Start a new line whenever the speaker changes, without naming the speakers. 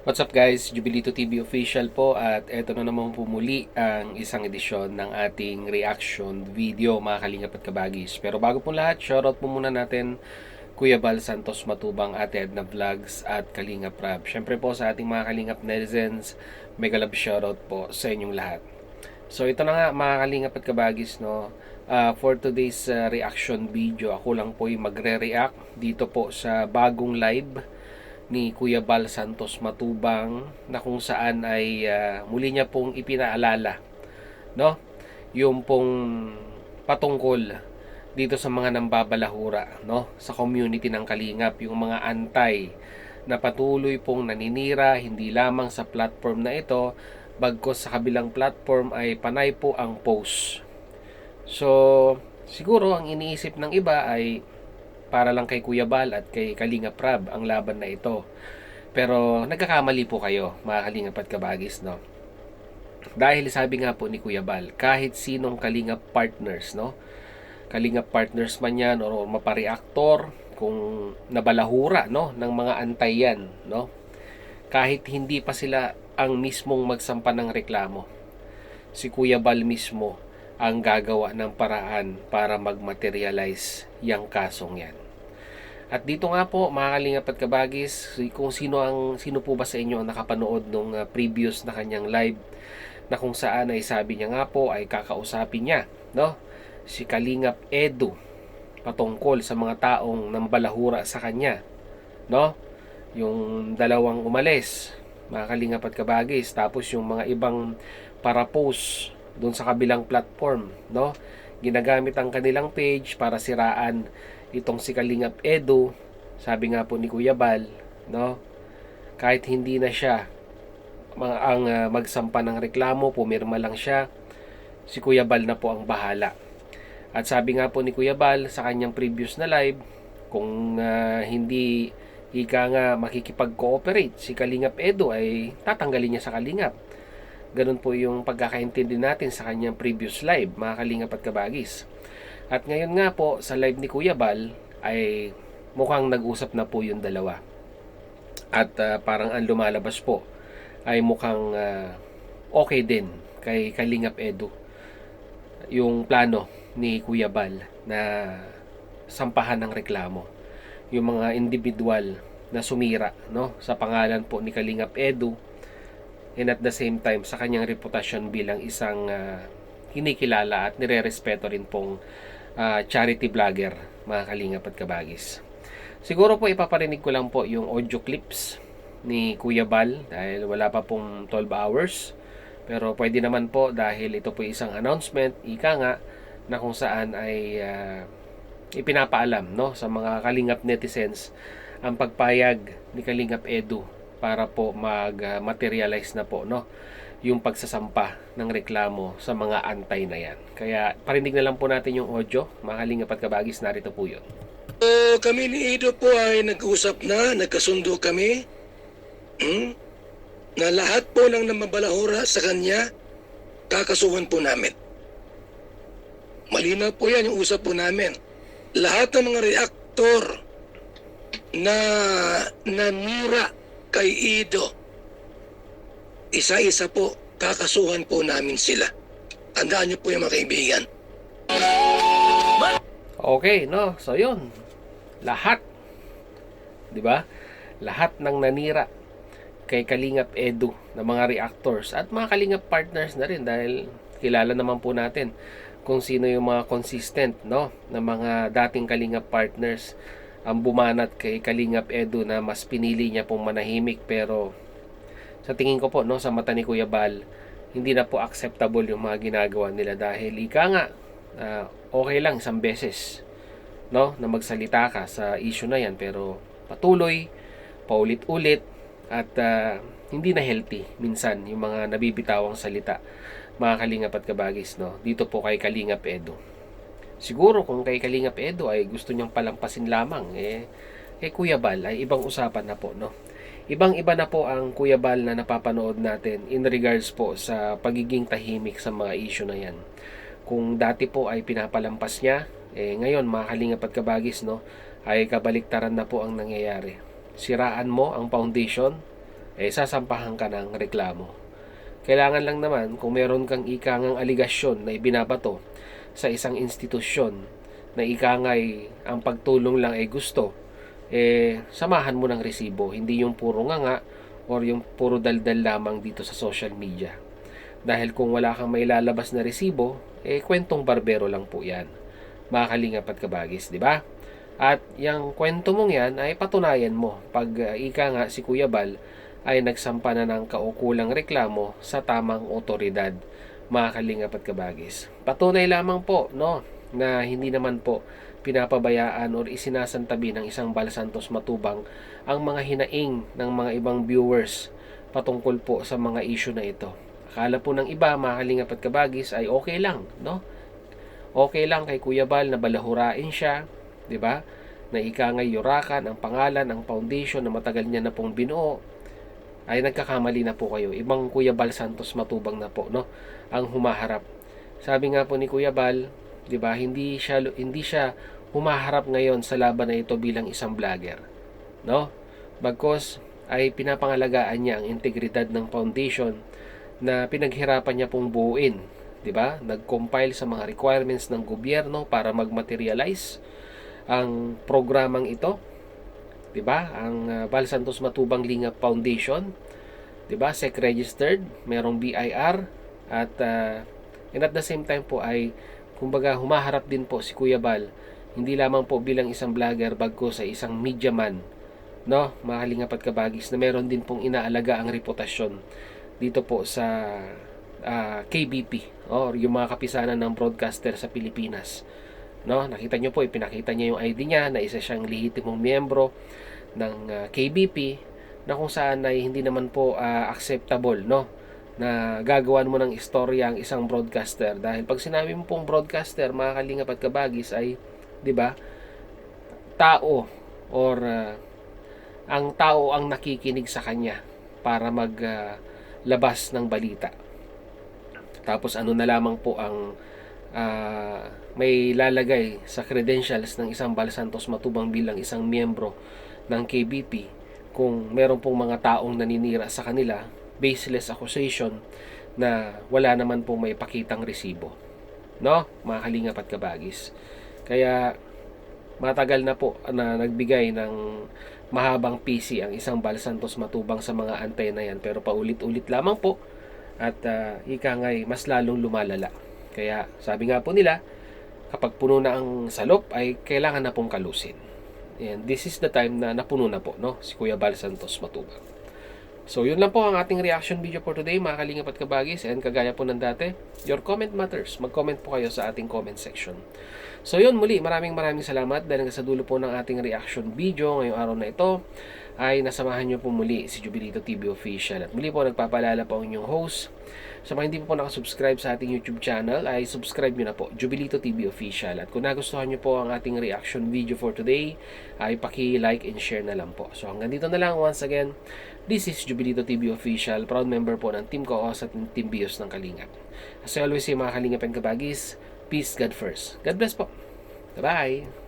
What's up guys, Jubilito TV official po at eto na naman po muli ang isang edisyon ng ating reaction video mga kalingap at kabagis. Pero bago po lahat, shoutout po muna natin Kuya Bal Santos Matubang, Ate Edna Vlogs at Kalingap Rab. Syempre po sa ating mga kalingap netizens, mega love shoutout po sa inyong lahat. So ito na nga mga kalingap at kabagis, no? For today's reaction video, ako lang po yung magre-react dito po sa bagong live ni Kuya Bal Santos Matubang na kung saan ay muli niya pong ipinaalala, no, yung pong patungkol dito sa mga nambabalahura, no, sa community ng Kalingap, yung mga antay na patuloy pong naninira hindi lamang sa platform na ito bagkos sa kabilang platform ay panay po ang post. So siguro ang iniisip ng iba ay para lang kay Kuya Bal at kay Kalingap Rab ang laban na ito. Pero nagkakamali po kayo, mga Kalingap at kabagis, no? Dahil sabi nga po ni Kuya Bal, kahit sinong Kalingap partners, no? Kalingap partners man yan o mapareaktor, kung nabalahura, no, ng mga antayan, no? Kahit hindi pa sila ang mismong magsampa ng reklamo, si Kuya Bal mismo ang gagawa ng paraan para magmaterialize yung kasong yan. At dito nga po mga kalingap at kabagis, kung sino po ba sa inyo ang nakapanood nung previous na kanyang live na kung saan ay sabi niya nga po ay kakausapin niya, no, si Kalingap Edu patungkol sa mga taong nambalahura sa kanya, no, yung dalawang umalis, mga kalingap at kabagis, tapos yung mga ibang para-post doon sa kabilang platform, no, ginagamit ang kanilang page para siraan itong si Kalingap Edu. Sabi nga po ni Kuya Bal, no, kahit hindi na siya ang magsampa ng reklamo, pumirma lang siya, si Kuya Bal na po ang bahala. At sabi nga po ni Kuya Bal sa kanyang previous na live, kung hindi ika nga makikipag-cooperate si Kalingap Edu ay tatanggalin niya sa Kalingap. Ganun po yung pagkakaintindi natin sa kanyang previous live, mga Kalingap at kabagis. At ngayon nga po sa live ni Kuya Bal ay mukhang nag-usap na po yung dalawa. At parang ang lumalabas po ay mukhang okay din kay Kalingap Edu yung plano ni Kuya Bal na sampahan ng reklamo yung mga individual na sumira, no, sa pangalan po ni Kalingap Edu, and at the same time sa kanyang reputasyon bilang isang kinikilala at nire-respeto rin pong charity vlogger, mga kalingap at kabagis. Siguro po ipaparinig ko lang po yung audio clips ni Kuya Bal dahil wala pa pong 12 hours. Pero pwede naman po dahil ito po isang announcement, ika nga, na kung saan ay ipinapaalam, no, sa mga kalingap netizens ang pagpayag ni Kalingap Edu para po mag-materialize na po, no, yung pagsasampa ng reklamo sa mga antay na yan. Kaya parinig na lang po natin yung audio, mga kalingap at kabagis, narito po yun.
So, kami ni Ido po ay nag-usap na, nagkasundo kami na lahat po ng namabalahura sa kanya, kakasuhan po namin. Malinaw po yan yung usap po namin. Lahat ng mga reaktor na nanira kay Ido, isa-isa po, kakasuhan po namin sila. Tandaan niyo po yung mga kaibigan.
Okay, no? So yun. Lahat, 'di ba? Lahat ng nanira kay Kalingap Edu na mga reactors at mga Kalingap partners na rin dahil kilala naman po natin kung sino yung mga consistent, no, na mga dating Kalingap partners ang bumanat kay Kalingap Edu na mas pinili niya pong manahimik. Pero sa tingin ko po, no, sa mata ni Kuya Bal, hindi na po acceptable yung mga ginagawa nila dahil ika nga okay lang isang beses, no, na magsalita ka sa issue na yan, pero patuloy, paulit-ulit at hindi na healthy minsan yung mga nabibitawang salita, mga kalingap at kabagis, no, dito po kay Kalingap Edu. Siguro kung kay Kalingap Edu ay gusto niyang palampasin lamang, kay Kuya Bal ay ibang usapan na po, no. Ibang-iba na po ang Kuya Bal na napapanood natin in regards po sa pagiging tahimik sa mga issue na yan. Kung dati po ay pinapalampas niya, ngayon mga kalingap at kabagis, no, ay kabaliktaran na po ang nangyayari. Siraan mo ang foundation sasampahan ka ng reklamo. Kailangan lang naman kung meron kang ikangang aligasyon na ibinabato sa isang institusyon na ikangay ang pagtulong lang ay gusto, samahan mo ng resibo, hindi yung puro nga or yung puro daldal lamang dito sa social media. Dahil kung wala kang may lalabas na resibo, kwentong barbero lang po yan. Mga kalingap at kabagis, di ba? At yung kwento mong yan ay patunayan mo pag ika nga si Kuya Bal ay nagsampa na ng kaukulang reklamo sa tamang otoridad, mga kalingap at kabagis. Patunay lamang po, no, na hindi naman po pinapabayaan or isinasantabi ng isang Bal Santos Matubang ang mga hinaing ng mga ibang viewers patungkol po sa mga issue na ito. Akala po ng iba, mga kalingap at kabagis, ay okay lang, no? Okay lang kay Kuya Bal na balahurain siya, di ba? Na ikangay yurakan ang pangalan, ang foundation na matagal niya na pong binuo. Ay nagkakamali na po kayo. Ibang Kuya Bal Santos Matubang na po, no? Ang humaharap. Sabi nga po ni Kuya Bal, 'di ba? Hindi siya humaharap ngayon sa laban na ito bilang isang vlogger, no? Bagkus ay pinapangalagaan niya ang integridad ng foundation na pinaghirapan niya pong buuin, 'di ba? Nag-compile sa mga requirements ng gobyerno para mag-materialize ang programang ito. 'Di ba? Ang Bal Santos Matubang Lingap Foundation, 'di ba? SEC registered, merong BIR at and at the same time po ay kumbaga humaharap din po si Kuya Bal hindi lamang po bilang isang vlogger bagkus sa isang media man, no? Mga kalingap at kabagis, na meron din pong inaalaga ang reputasyon dito po sa KBP or yung mga kapisanan ng broadcaster sa Pilipinas. No, nakita nyo po, ipinakita niya yung ID niya na isa siyang lehitimong miyembro ng KBP na kung saan ay hindi naman po acceptable, no, na gagawan mo ng istorya ang isang broadcaster. Dahil pag sinabi mo pong broadcaster, mga kalingap at kabagis, ay, di ba, tao or ang tao ang nakikinig sa kanya para maglabas ng balita. Tapos ano na lamang po ang may lalagay sa credentials ng isang Bal Santos Matubang bilang isang miyembro ng KBP kung meron pong mga taong naninira sa kanila, baseless accusation na wala naman pong may pakitang resibo, no, mga kalingap at kabagis. Kaya matagal na po na nagbigay ng mahabang PC ang isang Bal Santos Matubang sa mga antena yan, pero paulit-ulit lamang po at ika nga'y mas lalong lumalala. Kaya sabi nga po nila, kapag puno na ang salop ay kailangan na pong kalusin. And this is the time na napuno na po, no, si Kuya Bal Santos Matubang. So yun lang po ang ating reaction video for today, mga kalingap at kabagis. And kagaya po ng dati, your comment matters. Mag-comment po kayo sa ating comment section. So yun, muli, maraming salamat dahil sa dulo po ng ating reaction video ngayong araw na ito ay nasamahan nyo po muli si Jubilito TV Official. At muli po nagpapaalala po ang inyong host. Sa mga hindi po nakasubscribe sa ating YouTube channel ay subscribe nyo na po, Jubilito TV Official. At kung nagustuhan nyo po ang ating reaction video for today ay paki-like and share na lang po. So hanggang dito na lang. Once again, this is Jubilito TV Official, proud member po ng Team Koos at ng Team Bios ng Kalingap. As I always say, mga Kalingap and Kabagis, peace, God first. God bless po. Bye-bye!